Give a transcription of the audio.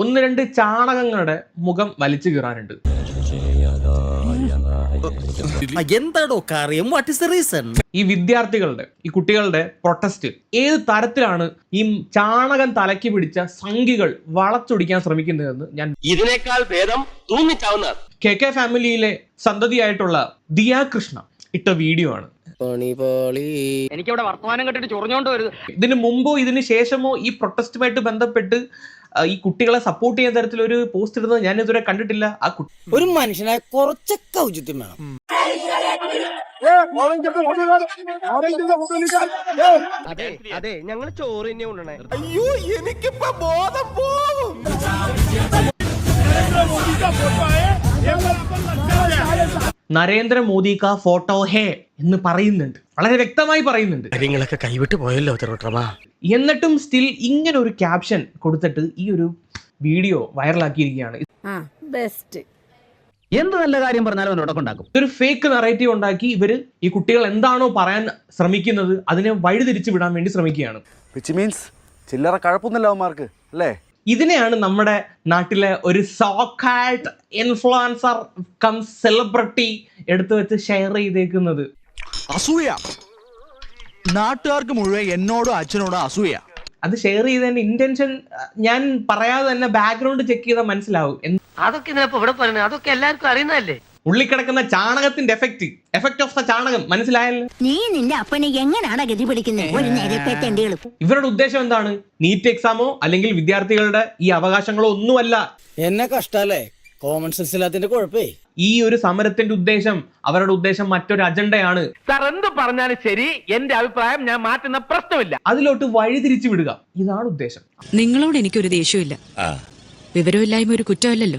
ഒന്ന് രണ്ട് ചാണകങ്ങളുടെ മുഖം വലിച്ചു കീറാനുണ്ട്. എന്താടോ കാര്യം? What is the reason? ഈ വിദ്യാർത്ഥികളുടെ, ഈ കുട്ടികളുടെ പ്രൊട്ടസ്റ്റ് ഏത് തരത്തിലാണ് ഈ ചാണകം തലയ്ക്ക് പിടിച്ച സംഘികൾ വളച്ചൊടിക്കാൻ ശ്രമിക്കുന്നതെന്ന് ഞാൻ ഇതിനേക്കാൾ ഭേദം തൂങ്ങിച്ചാവുന്ന കെ ഫാമിലിയിലെ സന്തതിയായിട്ടുള്ള ദിയ കൃഷ്ണ ഇട്ട വീഡിയോ ആണ്. എനിക്കിവിടെ വർത്തമാനം കേട്ടിട്ട് ചൊറിഞ്ഞോണ്ട് വരുത്. ഇതിന് മുമ്പോ ഇതിന് ശേഷമോ ഈ പ്രൊട്ടസ്റ്റുമായിട്ട് ബന്ധപ്പെട്ട് ഈ കുട്ടികളെ സപ്പോർട്ട് ചെയ്യുന്ന തരത്തിലൊരു പോസ്റ്റ് ഇടുന്നത് ഞാൻ ഇതുവരെ കണ്ടിട്ടില്ല. ഒരു മനുഷ്യനെ കുറച്ചൊക്കെ ഔചിത്യം വേണം. അതെ ഞങ്ങൾ ചോറ് തന്നെ കൊണ്ടേ. അയ്യോ എനിക്കിപ്പോ ബോധം പോവും. നരേന്ദ്രമോദി കാ ഫോട്ടോ ഹേ എന്ന് പറയുന്നുണ്ട്, വളരെ വ്യക്തമായി പറയുന്നുണ്ട്. കാര്യങ്ങളൊക്കെ കൈവിട്ട് പോയല്ലോ തിരുവട്ടമാ. എന്നിട്ടും സ്റ്റിൽ ഇങ്ങനെ ഒരു ക്യാപ്ഷൻ കൊടുത്തിട്ട് ഈ ഒരു വീഡിയോ വൈറലാക്കിയിരിക്കുകയാണ്. എന്ത് നല്ല കാര്യം പറഞ്ഞാലും അവനോടൊക്കെ ഉണ്ടാക്കും. ഇതൊരു ഫേക്ക് നറേറ്റീവ് ഉണ്ടാക്കി ഇവര് ഈ കുട്ടികൾ എന്താണോ പറയാൻ ശ്രമിക്കുന്നത് അതിനെ വഴിതിരിച്ചു വിടാൻ വേണ്ടി ശ്രമിക്കുകയാണ്. വിച്ച് മീൻസ് ചില്ലറ കഴപ്പൊന്നുമില്ല അവന്മാർക്ക് അല്ലേ? ഇതിനെയാണ് നമ്മുടെ നാട്ടിലെ ഒരു സോക്കാൾഡ് ഇൻഫ്ലുവൻസർ കം സെലിബ്രിറ്റി എടുത്തു വെച്ച് ഷെയർ ചെയ്തേക്കുന്നത്. അസൂയ. നാട്ടുകാർക്ക് മുഴുവൻ എന്നോടും അച്ഛനോടും അസൂയ. അത് ഷെയർ ചെയ്തതിന്റെ ഇന്റൻഷൻ ഞാൻ പറയാതെ തന്നെ ബാക്ക്ഗ്രൗണ്ട് ചെക്ക് ചെയ്താൽ മനസ്സിലാവും. അതൊക്കെ ഇവിടെ പറയുന്നത് അതൊക്കെ എല്ലാവർക്കും അറിയുന്നതല്ലേ. ഉള്ളിക്കിടക്കുന്ന ചാണകത്തിന്റെ എഫക്ട് ഓഫ് ദ ചാണകം മനസ്സിലായല്ലോ. നീ നിന്റെ അപ്പനെ എങ്ങനെയാണ് ഗതി പിടിക്കുന്നത്? ഒരു നേരത്തെ ഇവരുടെ ഉദ്ദേശം എന്താണ്? നീറ്റ് എക്സാമോ അല്ലെങ്കിൽ വിദ്യാർത്ഥികളുടെ ഈ അവകാശങ്ങളോ ഒന്നുമല്ല. എന്നെ കഷ്ടല്ലേ? Common sense ഇല്ലാത്തതിന്റെ കുഴപ്പേ. ഈ ഒരു സമരത്തിന്റെ ഉദ്ദേശം, അവരുടെ ഉദ്ദേശം മറ്റൊരു അജണ്ടയാണ്. സാർ എന്ത് പറഞ്ഞാലും ശരി, എന്റെ അഭിപ്രായം ഞാൻ മാറ്റുന്ന പ്രശ്നമില്ല. അതിലോട്ട് വഴിതിരിച്ചു വിടുക, ഇതാണ് ഉദ്ദേശം. നിങ്ങളോട് എനിക്കൊരു ദേഷ്യമില്ല. വിവരമില്ലായ്മ ഒരു കുറ്റമല്ലല്ലോ.